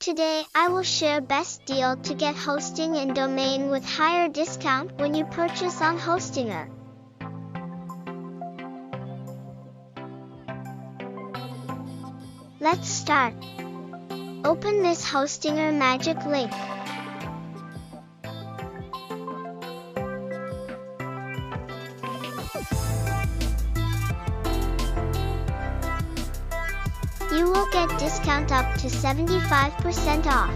Today, I will share best deal to get hosting and domain with higher discount when you purchase on Hostinger. Let's start. Open this Hostinger magic link. You will get discount up to 75% off.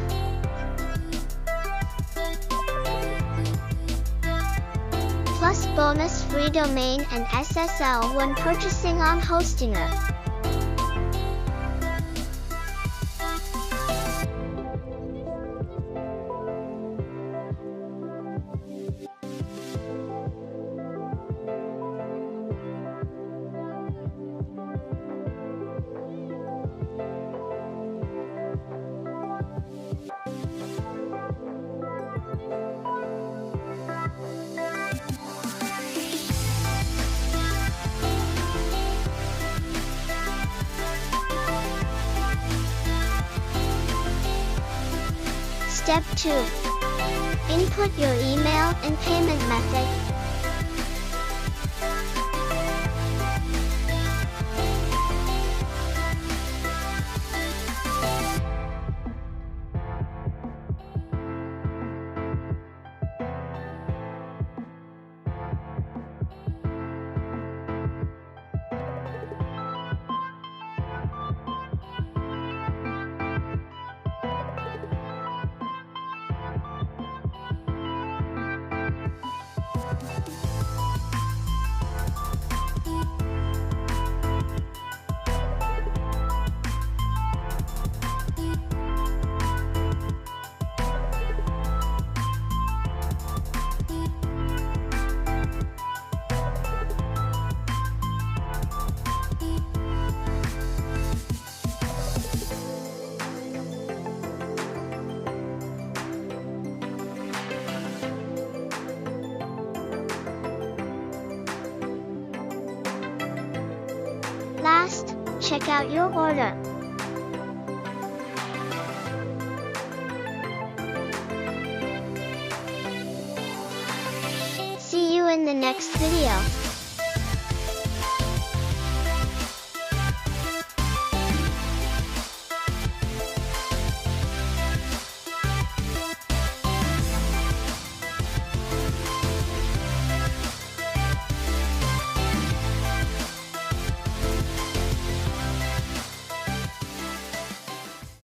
Plus bonus free domain and SSL when purchasing on Hostinger. Step 2. Input your email and payment method. Last, check out your order. See you in the next video.